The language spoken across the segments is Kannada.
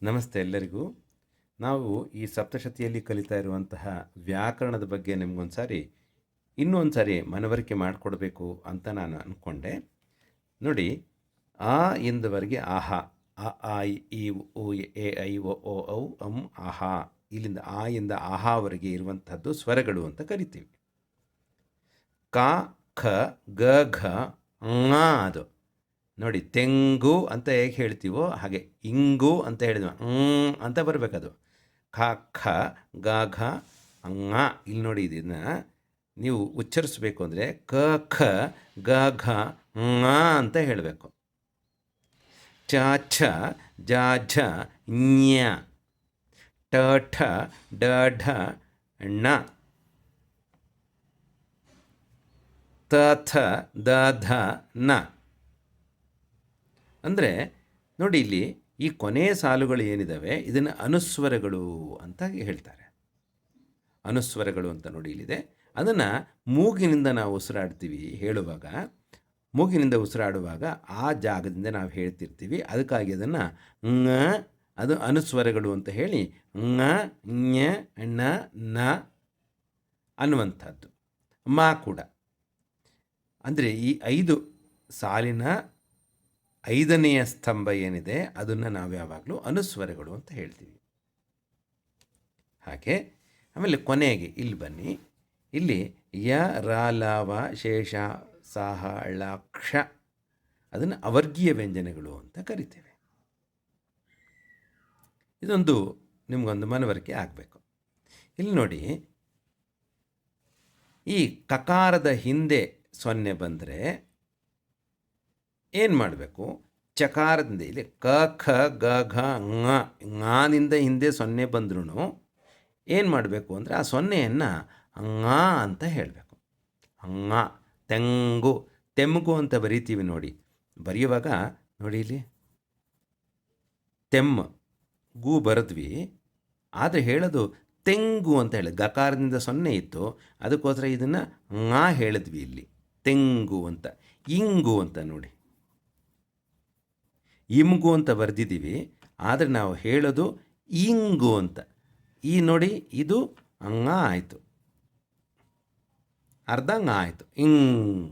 ನಮಸ್ತೆ ಎಲ್ಲರಿಗೂ. ನಾವು ಈ ಸಪ್ತಶತಿಯಲ್ಲಿ ಕಲಿತಾ ಇರುವಂತಹ ವ್ಯಾಕರಣದ ಬಗ್ಗೆ ಇನ್ನೊಂದು ಸಾರಿ ಮನವರಿಕೆ ಮಾಡಿಕೊಡ್ಬೇಕು ಅಂತ ನಾನು ಅಂದ್ಕೊಂಡೆ. ನೋಡಿ, ಆ ಇಂದವರೆಗೆ ಆಹಾ, ಅ ಆ ಇ ಉ ಎ ಐ ಒ ಓ ಔ ಅಂ ಆಹಾ, ಇಲ್ಲಿಂದ ಆ ಇಂದ ಆಹಾವರೆಗೆ ಇರುವಂಥದ್ದು ಸ್ವರಗಳು ಅಂತ ಕರಿತೀವಿ. ಕ ಖ ಗ ಘ ङ ಅದು ನೋಡಿ, ತೆಂಗು ಅಂತ ಹೇಗೆ ಹೇಳ್ತೀವೋ ಹಾಗೆ ಇಂಗು ಅಂತ ಹೇಳಿದ್ವ ಅಂತ ಬರಬೇಕದು. ಖ ಖ ಗ ಘ ङ. ಇಲ್ಲಿ ನೋಡಿ, ಇದನ್ನು ನೀವು ಉಚ್ಚರಿಸ್ಬೇಕು ಅಂದರೆ ಕ ಖ ಗ ಘ ङ ಅಂತ ಹೇಳಬೇಕು. ಚ ಛ ಜ ಝ ಞ, ಟ ಠ ಡ ಢ ಣ, ತ ಥ ದ ಧ ನ. ಅಂದರೆ ನೋಡಿ, ಇಲ್ಲಿ ಈ ಕೊನೆಯ ಸಾಲುಗಳು ಏನಿದ್ದಾವೆ ಇದನ್ನು ಅನುಸ್ವರಗಳು ಅಂತ ಹೇಳ್ತಾರೆ. ಅನುಸ್ವರಗಳು ಅಂತ ನೋಡಿ ಇಲ್ಲಿದೆ. ಅದನ್ನು ಮೂಗಿನಿಂದ ನಾವು ಉಸಿರಾಡ್ತೀವಿ ಹೇಳುವಾಗ, ಮೂಗಿನಿಂದ ಉಸಿರಾಡುವಾಗ ಆ ಜಾಗದಿಂದ ನಾವು ಹೇಳ್ತಿರ್ತೀವಿ. ಅದಕ್ಕಾಗಿ ಅದನ್ನು ङ, ಅದು ಅನುಸ್ವರಗಳು ಅಂತ ಹೇಳಿ ङ ಞ ಣ ನ ಅನ್ನುವಂಥದ್ದು. ಮ ಕೂಡ ಅಂದರೆ ಈ 5 ಸಾಲಿನ 5ನೆಯ ಸ್ತಂಭ ಏನಿದೆ ಅದನ್ನು ನಾವು ಯಾವಾಗಲೂ ಅನುಸ್ವರಗಳು ಅಂತ ಹೇಳ್ತೀವಿ. ಹಾಗೆ ಆಮೇಲೆ ಕೊನೆಗೆ ಇಲ್ಲಿ ಬನ್ನಿ, ಇಲ್ಲಿ ಯ ರ ಲ ವ ಶೇಷ ಸಾಹ ಳ ಕ್ಷ ಅದನ್ನು ಅವರ್ಗೀಯ ವ್ಯಂಜನಗಳು ಅಂತ ಕರಿತೇವೆ. ಇದೊಂದು ನಿಮಗೊಂದು ಮನವರಿಕೆ ಆಗಬೇಕು. ಇಲ್ಲಿ ನೋಡಿ, ಈ ಕಕಾರದ ಹಿಂದೆ ಸೊನ್ನೆ ಬಂದರೆ ಏನು ಮಾಡಬೇಕು? ಚಕಾರದಿಂದ ಇಲ್ಲಿ ಕ ಖ ಗ ಘ ಞದಿಂದ ಹಿಂದೆ ಸೊನ್ನೆ ಬಂದ್ರೂ ಏನು ಮಾಡಬೇಕು ಅಂದರೆ ಆ ಸೊನ್ನೆಯನ್ನು ङ ಅಂತ ಹೇಳಬೇಕು. ङ. ತೆಂಗು, ತೆಮ್ಗು ಅಂತ ಬರಿತೀವಿ ನೋಡಿ. ಬರೆಯುವಾಗ ನೋಡಿ, ಇಲ್ಲಿ ತೆಮ್ಮ ಗು ಬರೆದ್ವಿ, ಆದರೆ ಹೇಳೋದು ತೆಂಗು ಅಂತ ಹೇಳಿ ಗಕಾರದಿಂದ ಸೊನ್ನೆ ಇತ್ತು, ಅದಕ್ಕೋಸ್ಕರ ಇದನ್ನು ङ ಹೇಳಿದ್ವಿ. ಇಲ್ಲಿ ತೆಂಗು ಅಂತ. ಇಂಗು ಅಂತ ನೋಡಿ, ಇಮ್ಗು ಅಂತ ಬರೆದಿದ್ದೀವಿ, ಆದರೆ ನಾವು ಹೇಳೋದು ಇಂಗು ಅಂತ. ಈ ನೋಡಿ, ಇದು ङ ಆಯಿತು, ಅರ್ಧ ङ ಆಯಿತು, ಇಂಗ್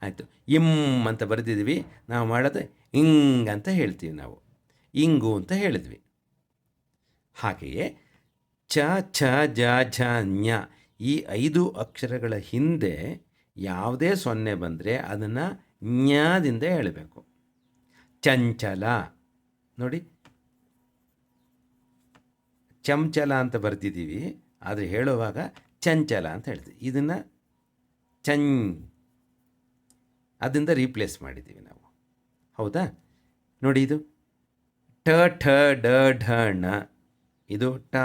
ಆಯಿತು. ಇಮ್ ಅಂತ ಬರೆದಿದ್ದೀವಿ, ನಾವು ಮಾಡೋದು ಇಂಗ್ ಅಂತ ಹೇಳ್ತೀವಿ, ನಾವು ಇಂಗು ಅಂತ ಹೇಳಿದ್ವಿ. ಹಾಗೆಯೇ ಚ ಛ ಜ ಝ ಞ ಈ 5 ಅಕ್ಷರಗಳ ಹಿಂದೆ ಯಾವುದೇ ಸೊನ್ನೆ ಬಂದರೆ ಅದನ್ನು ಞದಿಂದ ಹೇಳಬೇಕು. ಚಂಚಲ ನೋಡಿ, ಚಂಚಲ ಅಂತ ಬರ್ತಿದ್ದೀವಿ, ಆದರೆ ಹೇಳುವಾಗ ಚಂಚಲ ಅಂತ ಹೇಳ್ತೀವಿ. ಇದನ್ನು ಅದರಿಂದ ರೀಪ್ಲೇಸ್ ಮಾಡಿದ್ದೀವಿ ನಾವು. ಹೌದಾ? ನೋಡಿ, ಇದು ಟ ಠ ಡ ಢ ಣ, ಇದು ಟ,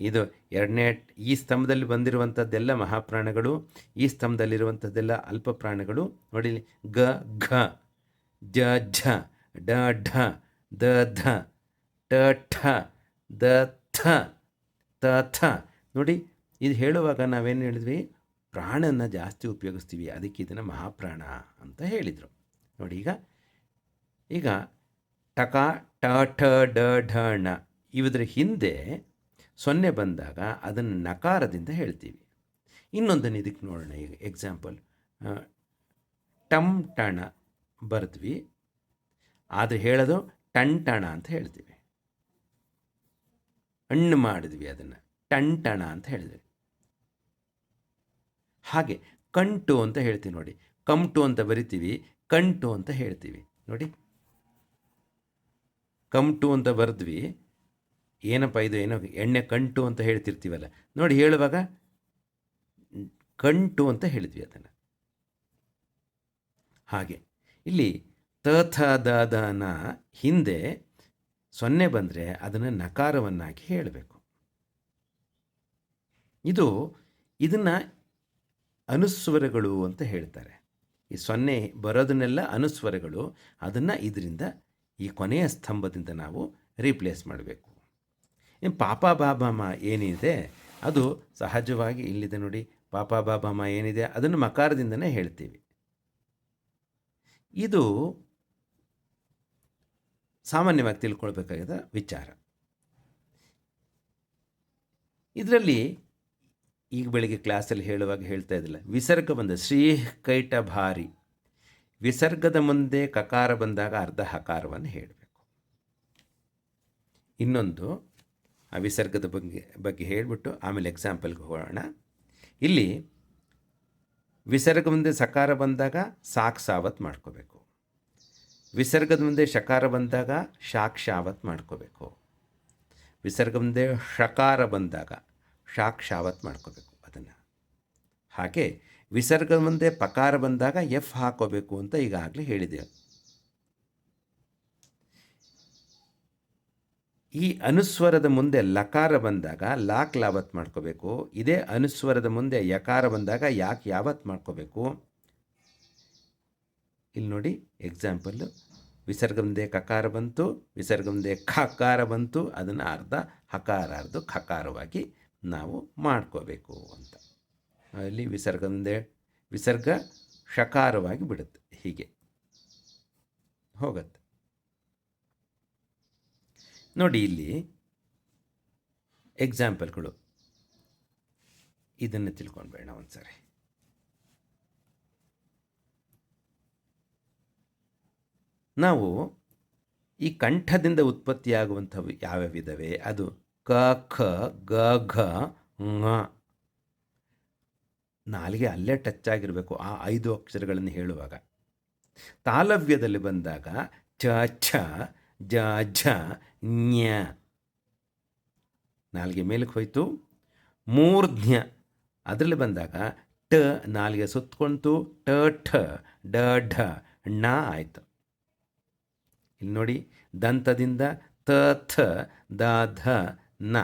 ಇದು ಎರಡನೇ. ಈ ಸ್ತಂಭದಲ್ಲಿ ಬಂದಿರುವಂಥದ್ದೆಲ್ಲ ಮಹಾಪ್ರಾಣಗಳು, ಈ ಸ್ತಂಭದಲ್ಲಿರುವಂಥದ್ದೆಲ್ಲ ಅಲ್ಪ ಪ್ರಾಣಗಳು. ನೋಡಿ, ಗ ಘ ಜ ಝ ಡ ಢ ದ ಧ ಟ ಠ ದ ಥ ತ ಥ. ನೋಡಿ, ಇದು ಹೇಳುವಾಗ ನಾವೇನು ಹೇಳಿದ್ವಿ? ಪ್ರಾಣನ ಜಾಸ್ತಿ ಉಪಯೋಗಿಸ್ತೀವಿ, ಅದಕ್ಕೆ ಇದನ್ನು ಮಹಾಪ್ರಾಣ ಅಂತ ಹೇಳಿದರು. ನೋಡಿ, ಈಗ ಟಕ ಟ ಠ ಡ ಢ ಣ ಇವದ್ರ ಹಿಂದೆ ಸೊನ್ನೆ ಬಂದಾಗ ಅದನ್ನು ನಕಾರದಿಂದ ಹೇಳ್ತೀವಿ. ಇನ್ನೊಂದನ್ನು ಇದಕ್ಕೆ ನೋಡೋಣ. ಈಗ ಎಕ್ಸಾಂಪಲ್, ಟಮ್ ಟಣ ಬರೆದ್ವಿ, ಆದರೆ ಹೇಳೋದು ಟಂಟಣ ಅಂತ ಹೇಳ್ತೀವಿ. ಹಣ್ಣು ಮಾಡಿದ್ವಿ, ಅದನ್ನು ಟಂಟಣ ಅಂತ ಹೇಳಿದ್ವಿ. ಹಾಗೆ ಕಂಟು ಅಂತ ಹೇಳ್ತೀವಿ ನೋಡಿ, ಕಮ್ಟು ಅಂತ ಬರಿತೀವಿ, ಕಂಟು ಅಂತ ಹೇಳ್ತೀವಿ. ನೋಡಿ, ಕಮ್ಟು ಅಂತ ಬರೆದ್ವಿ, ಏನಪ್ಪ ಇದು, ಏನೋ ಎಣ್ಣೆ ಕಂಟು ಅಂತ ಹೇಳ್ತಿರ್ತೀವಲ್ಲ, ನೋಡಿ ಹೇಳುವಾಗ ಕಂಟು ಅಂತ ಹೇಳಿದ್ವಿ ಅದನ್ನು. ಹಾಗೆ ಇಲ್ಲಿ ತ ಥ ದ ದ ನ ಹಿಂದೆ ಸೊನ್ನೆ ಬಂದರೆ ಅದನ್ನು ನಕಾರವನ್ನಾಗಿ ಹೇಳಬೇಕು. ಇದನ್ನು ಅನುಸ್ವರಗಳು ಅಂತ ಹೇಳ್ತಾರೆ. ಈ ಸೊನ್ನೆ ಬರೋದನ್ನೆಲ್ಲ ಅನುಸ್ವರಗಳು, ಅದನ್ನು ಇದರಿಂದ ಈ ಕೊನೆಯ ಸ್ತಂಭದಿಂದ ನಾವು ರೀಪ್ಲೇಸ್ ಮಾಡಬೇಕು. ಇನ್ನು ಪಾಪ ಬಾಬಾಮ ಏನಿದೆ ಅದು ಸಹಜವಾಗಿ ಇಲ್ಲಿದೆ ನೋಡಿ. ಪಾಪ ಬಾಬಾಮ ಏನಿದೆ ಅದನ್ನು ಮಕಾರದಿಂದನೇ ಹೇಳ್ತೀವಿ. ಇದು ಸಾಮಾನ್ಯವಾಗಿ ತಿಳ್ಕೊಳ್ಬೇಕಾದ ವಿಚಾರ. ಇದರಲ್ಲಿ ಈಗ ಬೆಳಿಗ್ಗೆ ಕ್ಲಾಸಲ್ಲಿ ಹೇಳುವಾಗ ಹೇಳ್ತಾ ಇದ್ದಿಲ್ಲ, ವಿಸರ್ಗ ಬಂದ ಶ್ರೀ ಕೈಟ ಭಾರಿ, ವಿಸರ್ಗದ ಮುಂದೆ ಕಕಾರ ಬಂದಾಗ ಅರ್ಧ ಹಕಾರವನ್ನು ಹೇಳಬೇಕು. ಇನ್ನೊಂದು ಆ ವಿಸರ್ಗದ ಬಗ್ಗೆ ಹೇಳಿಬಿಟ್ಟು ಆಮೇಲೆ ಎಕ್ಸಾಂಪಲ್ಗೆ ಹೋಗೋಣ. ಇಲ್ಲಿ ವಿಸರ್ಗ ಮುಂದೆ ಸಕಾರ ಬಂದಾಗ ಸಾಕ್ ಸಾವತ್ ಮಾಡ್ಕೋಬೇಕು, ವಿಸರ್ಗದ ಮುಂದೆ ಶಕಾರ ಬಂದಾಗ ಶಾಕ್ ಶಾವತ್ ಮಾಡ್ಕೋಬೇಕು, ವಿಸರ್ಗ ಮುಂದೆ ಶಕಾರ ಬಂದಾಗ ಶಾಕ್ ಶಾವತ್ ಮಾಡ್ಕೋಬೇಕು ಅದನ್ನು. ಹಾಗೆ ವಿಸರ್ಗದ ಮುಂದೆ ಪಕಾರ ಬಂದಾಗ ಎಫ್ ಹಾಕೋಬೇಕು ಅಂತ ಈಗಾಗಲೇ ಹೇಳಿದೆ. ಈ ಅನುಸ್ವರದ ಮುಂದೆ ಲಕಾರ ಬಂದಾಗ ಲಾಕ್ ಲಾವತ್ ಮಾಡ್ಕೋಬೇಕು. ಇದೇ ಅನುಸ್ವರದ ಮುಂದೆ ಯಕಾರ ಬಂದಾಗ ಯಾಕೆ ಯಾವತ್ ಮಾಡ್ಕೋಬೇಕು. ಇಲ್ಲಿ ನೋಡಿ ಎಕ್ಸಾಂಪಲ್ಲು, ವಿಸರ್ಗ ಮುಂದೆ ಕಕಾರ ಬಂತು, ವಿಸರ್ಗ ಮುಂದೆ ಖಕಾರ ಬಂತು, ಅದನ್ನು ಅರ್ಧ ಹಕಾರ ಅರ್ಧ ಖಕಾರವಾಗಿ ನಾವು ಮಾಡ್ಕೋಬೇಕು ಅಂತ. ಅಲ್ಲಿ ವಿಸರ್ಗ ಮುಂದೆ ವಿಸರ್ಗ ಶಕಾರವಾಗಿ ಬಿಡುತ್ತೆ, ಹೀಗೆ ಹೋಗುತ್ತೆ. ನೋಡಿ ಇಲ್ಲಿ ಎಕ್ಸಾಂಪಲ್ಗಳು, ಇದನ್ನು ತಿಳ್ಕೊಂಡ್ಬೇಡ ಒಂದು ಸಾರಿ. ನಾವು ಈ ಕಂಠದಿಂದ ಉತ್ಪತ್ತಿಯಾಗುವಂಥವು ಯಾವ್ಯಾವಿದ್ದಾವೆ, ಅದು ಕ ಖ ಗ ಘ ङ. ನಾಲಿಗೆ ಅಲ್ಲೇ ಟಚ್ ಆಗಿರಬೇಕು ಆ 5 ಅಕ್ಷರಗಳನ್ನು ಹೇಳುವಾಗ. ತಾಲವ್ಯದಲ್ಲಿ ಬಂದಾಗ ಚ ಛ ಜ ಝ ಞ, ನಾಲಿಗೆ ಮೇಲಕ್ಕೆ ಹೋಯಿತು. ಮೂರ್ಧ್ಯ ಅದರಲ್ಲಿ ಬಂದಾಗ ಟ, ನಾಲಿಗೆ ಸುತ್ತಕೊಂತು, ಟ ಠ ಡ ಢ ಣ ಆಯಿತು. ಇಲ್ಲಿ ನೋಡಿ ದಂತದಿಂದ ತ ಥ ದ ಧ ನ.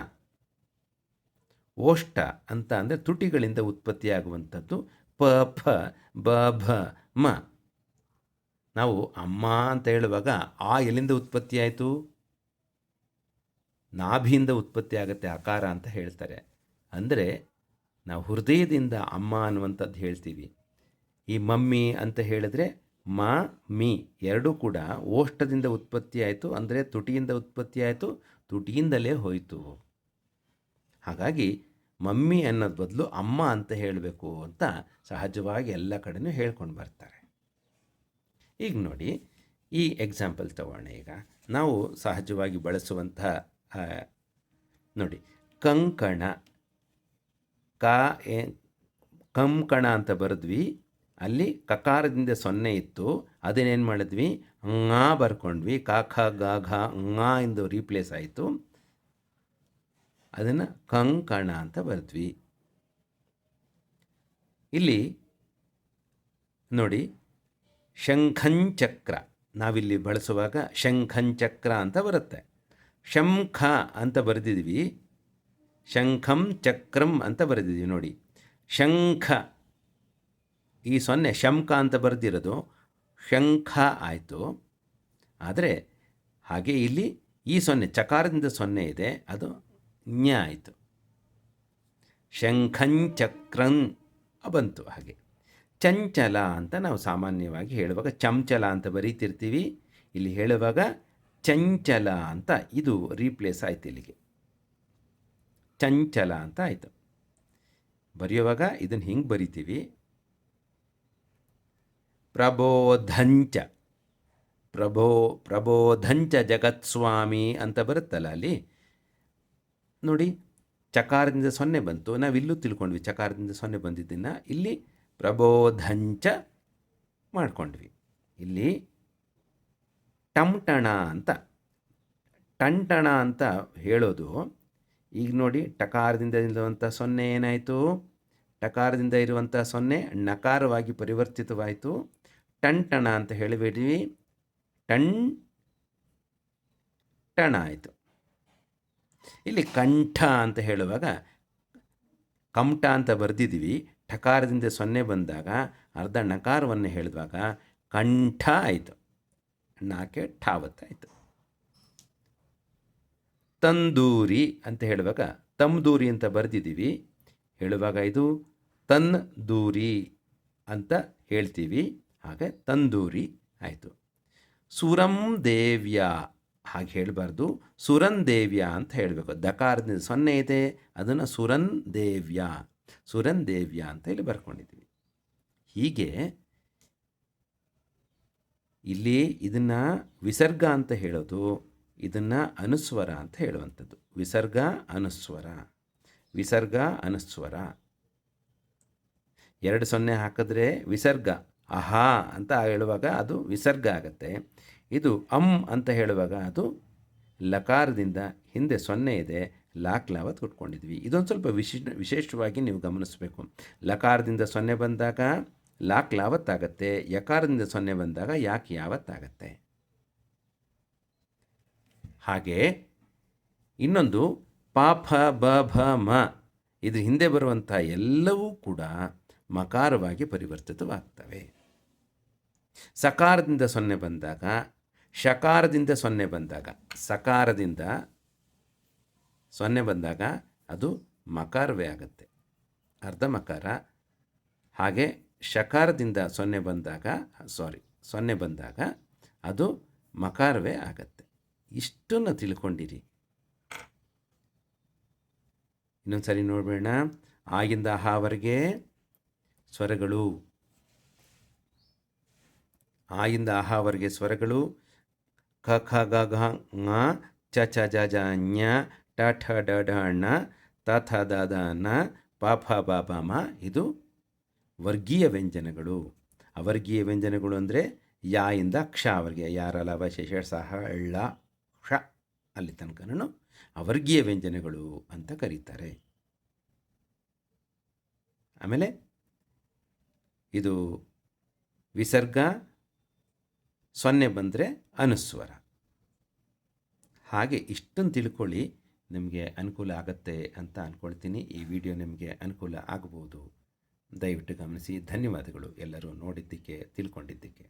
ಓಷ್ಟ ಅಂತ ಅಂದರೆ ತುಟಿಗಳಿಂದ ಉತ್ಪತ್ತಿಯಾಗುವಂಥದ್ದು ಪ ಫ ಬ ಭ ಮ. ನಾವು ಅಮ್ಮ ಅಂತ ಹೇಳುವಾಗ ಆ ಎಲ್ಲಿಂದ ಉತ್ಪತ್ತಿ ಆಯಿತು, ನಾಭಿಯಿಂದ ಉತ್ಪತ್ತಿ ಆಗುತ್ತೆ ಆಕಾರ ಅಂತ ಹೇಳ್ತಾರೆ. ಅಂದರೆ ನಾವು ಹೃದಯದಿಂದ ಅಮ್ಮ ಅನ್ನುವಂಥದ್ದು ಹೇಳ್ತೀವಿ. ಈ ಮಮ್ಮಿ ಅಂತ ಹೇಳಿದ್ರೆ ಮ ಮಿ ಎರಡೂ ಕೂಡ ಓಷ್ಟದಿಂದ ಉತ್ಪತ್ತಿ ಆಯಿತು, ಅಂದರೆ ತುಟಿಯಿಂದ ಉತ್ಪತ್ತಿ ಆಯಿತು, ತುಟಿಯಿಂದಲೇ ಹೋಯಿತು. ಹಾಗಾಗಿ ಮಮ್ಮಿ ಅನ್ನೋದು ಬದಲು ಅಮ್ಮ ಅಂತ ಹೇಳಬೇಕು ಅಂತ ಸಹಜವಾಗಿ ಎಲ್ಲ ಕಡೆಯೂ ಹೇಳ್ಕೊಂಡು ಬರ್ತಾರೆ. ಈಗ ನೋಡಿ ಈ ಎಕ್ಸಾಂಪಲ್ ತಗೋಣ. ಈಗ ನಾವು ಸಹಜವಾಗಿ ಬಳಸುವಂತಹ ನೋಡಿ ಕಂಕಣ, ಕಂಕಣ ಅಂತ ಬರೆದ್ವಿ. ಅಲ್ಲಿ ಕಕಾರದಿಂದ 0 ಇತ್ತು, ಅದನ್ನೇನು ಮಾಡಿದ್ವಿ ಂಗಾ ಬರ್ಕೊಂಡ್ವಿ. ಕ ಖ ಗ ಘ ಂಗಾ ಎಂದು ರೀಪ್ಲೇಸ್ ಆಯಿತು. ಅದನ್ನು ಕಂಕಣ ಅಂತ ಬರೆದ್ವಿ. ಇಲ್ಲಿ ನೋಡಿ ಶಂಖಂಚಕ್ರ, ನಾವಿಲ್ಲಿ ಬಳಸುವಾಗ ಶಂಖಂಚಕ್ರ ಅಂತ ಬರುತ್ತೆ. ಶಂಖ ಅಂತ ಬರೆದಿದ್ವಿ, ಶಂಖಂ ಚಕ್ರಂ ಅಂತ ಬರೆದಿದ್ವಿ. ನೋಡಿ ಶಂಖ, ಈ 0 ಶಂಖ ಅಂತ ಬರೆದಿರೋದು ಶಂಖ ಆಯಿತು. ಆದರೆ ಹಾಗೆ ಇಲ್ಲಿ ಈ 0 ಚಕಾರದಿಂದ 0 ಇದೆ, ಅದು ಜ್ಞ ಆಯಿತು. ಶಂಖಂಚಕ್ರಂ ಬಂತು. ಹಾಗೆ ಚಂಚಲ ಅಂತ ನಾವು ಸಾಮಾನ್ಯವಾಗಿ ಹೇಳುವಾಗ ಚಂಚಲ ಅಂತ ಬರೀತಿರ್ತೀವಿ. ಇಲ್ಲಿ ಹೇಳುವಾಗ ಚಂಚಲ ಅಂತ ಇದು ರೀಪ್ಲೇಸ್ ಆಯಿತು, ಇಲ್ಲಿಗೆ ಚಂಚಲ ಅಂತ ಆಯಿತು. ಬರೆಯುವಾಗ ಇದನ್ನು ಹಿಂಗೆ ಬರಿತೀವಿ, ಪ್ರಬೋಧಂಚ ಪ್ರಬೋಧಂಚ ಜಗತ್ಸ್ವಾಮಿ ಅಂತ ಬರುತ್ತಲ್ಲ. ಅಲ್ಲಿ ನೋಡಿ ಚಕಾರದಿಂದ 0 ಬಂತು, ನಾವಿಲ್ಲೂ ತಿಳ್ಕೊಂಡ್ವಿ ಚಕಾರದಿಂದ 0 ಬಂದಿದ್ದನ್ನು. ಇಲ್ಲಿ ಪ್ರಬೋಧಂಚ ಮಾಡ್ಕೊಂಡ್ವಿ. ಇಲ್ಲಿ ಟಂಟಣ ಅಂತ ಟಂಟಣ ಅಂತ ಹೇಳೋದು. ಈಗ ನೋಡಿ ಟಕಾರದಿಂದ ಇರುವಂಥ 0 ಏನಾಯಿತು, ಟಕಾರದಿಂದ ಇರುವಂಥ 0 ನಕಾರವಾಗಿ ಪರಿವರ್ತಿತವಾಯಿತು. ಟಂಟಣ ಅಂತ ಹೇಳಿಬಿಡ್ವಿ, ಟಣ ಆಯಿತು. ಇಲ್ಲಿ ಕಂಠ ಅಂತ ಹೇಳುವಾಗ ಕಮಟ ಅಂತ ಬರೆದಿದ್ವಿ, ಠಕಾರದಿಂದ 0 ಬಂದಾಗ ಅರ್ಧ ನಕಾರವನ್ನು ಹೇಳಿದಾಗ ಕಂಠ ಆಯಿತು, ನಾಕೆ ಠಾವತ್ತಾಯಿತು. ತಂದೂರಿ ಅಂತ ಹೇಳುವಾಗ ತಮ್ದೂರಿ ಅಂತ ಬರೆದಿದ್ದೀವಿ, ಹೇಳುವಾಗ ಇದು ತನ್ದೂರಿ ಅಂತ ಹೇಳ್ತೀವಿ, ಹಾಗೆ ತಂದೂರಿ ಆಯಿತು. ಸುರಂ ದೇವ್ಯ ಹಾಗೆ ಹೇಳಬಾರ್ದು. ಸುರನ್ದೇವ್ಯ ಅಂತ ಹೇಳಬೇಕು. ದಕಾರದಿಂದ ಸೊನ್ನೆ ಇದೆ, ಅದನ್ನು ಸುರನ್ದೇವ್ಯ ಸುರನ್ದೇವ್ಯ ಅಂತ ಹೇಳಿ ಬರ್ಕೊಂಡಿದ್ದೀವಿ. ಹೀಗೆ ಇಲ್ಲಿ ಇದನ್ನು ವಿಸರ್ಗ ಅಂತ ಹೇಳೋದು, ಇದನ್ನು ಅನುಸ್ವರ ಅಂತ ಹೇಳುವಂಥದ್ದು. ವಿಸರ್ಗ ಅನುಸ್ವರ, ವಿಸರ್ಗ ಅನುಸ್ವರ. 2 ಸೊನ್ನೆ ಹಾಕಿದ್ರೆ ವಿಸರ್ಗ, ಅಹಾ ಅಂತ ಹೇಳುವಾಗ ಅದು ವಿಸರ್ಗ ಆಗುತ್ತೆ. ಇದು ಅಂತ ಹೇಳುವಾಗ ಅದು ಲಕಾರದಿಂದ ಹಿಂದೆ ಸೊನ್ನೆ ಇದೆ, ಲಾಕ್ ಲಾವತ್ ಕೊಟ್ಕೊಂಡಿದ್ವಿ. ಇದೊಂದು ಸ್ವಲ್ಪ ವಿಶೇಷವಾಗಿ ನೀವು ಗಮನಿಸಬೇಕು. ಲಕಾರದಿಂದ ಸೊನ್ನೆ ಬಂದಾಗ ಲಾಕ್ ಲಾವತ್ತಾಗತ್ತೆ, ಯಕಾರದಿಂದ ಸೊನ್ನೆ ಬಂದಾಗ ಯಾಕೆ ಯಾವತ್ತಾಗತ್ತೆ. ಹಾಗೆ ಇನ್ನೊಂದು ಪ ಫ ಬ ಭ ಮ, ಇದ್ರ ಹಿಂದೆ ಬರುವಂಥ ಎಲ್ಲವೂ ಕೂಡ ಮಕಾರವಾಗಿ ಪರಿವರ್ತಿತವಾಗ್ತವೆ. ಸಕಾರದಿಂದ ಸೊನ್ನೆ ಬಂದಾಗ, ಶಕಾರದಿಂದ ಸೊನ್ನೆ ಬಂದಾಗ, ಸಕಾರದಿಂದ ಸೊನ್ನೆ ಬಂದಾಗ ಅದು ಮಕಾರವೇ ಆಗುತ್ತೆ, ಅರ್ಧ ಮಕಾರ. ಹಾಗೆ ಶಕಾರದಿಂದ ಸೊನ್ನೆ ಬಂದಾಗ ಸೊನ್ನೆ ಬಂದಾಗ ಅದು ಮಕಾರವೇ ಆಗತ್ತೆ. ಇಷ್ಟನ್ನು ತಿಳ್ಕೊಂಡಿರಿ. ಇನ್ನೊಂದು ಸರಿ ನೋಡಬೇಡ. ಆಗಿಂದ ಹಾವರೆಗೆ ಸ್ವರಗಳು, ಆಯಿಂದ ಆಹಾವರೆಗೆ ಸ್ವರಗಳು ಕ ಖ ಗ ಘ ङ ಚ ಛ ಜ ಜ ಞ ಟ ಠ ಡ ಢ ಣ ತ ಥ ದ ದ ನ ಪ ಫ ಬ ಭ ಮ. ಇದು ವರ್ಗೀಯ ವ್ಯಂಜನಗಳು. ಅವರ್ಗೀಯ ವ್ಯಂಜನಗಳು ಅಂದರೆ ಯಾ ಇಂದ ಕ್ಷವರೆಗೆ, ಯಾರ ಲವ ಶೇಷ ಸಹ ಳ ಕ್ಷ ಅಲ್ಲಿ ತನಕನೂ ಅವರ್ಗೀಯ ವ್ಯಂಜನಗಳು ಅಂತ ಕರೀತಾರೆ. ಆಮೇಲೆ ಇದು ವಿಸರ್ಗ, ಸೊನ್ನೆ ಬಂದರೆ ಅನುಸ್ವರ. ಹಾಗೆ ಇಷ್ಟನ್ನು ತಿಳ್ಕೊಳ್ಳಿ, ನಿಮಗೆ ಅನುಕೂಲ ಆಗತ್ತೆ ಅಂತ ಅಂದ್ಕೊಳ್ತೀನಿ. ಈ ವಿಡಿಯೋ ನಿಮಗೆ ಅನುಕೂಲ ಆಗ್ಬೋದು. ದಯವಿಟ್ಟು ಗಮನಿಸಿ. ಧನ್ಯವಾದಗಳು ಎಲ್ಲರೂ ನೋಡಿದ್ದಕ್ಕೆ, ತಿಳ್ಕೊಂಡಿದ್ದಕ್ಕೆ.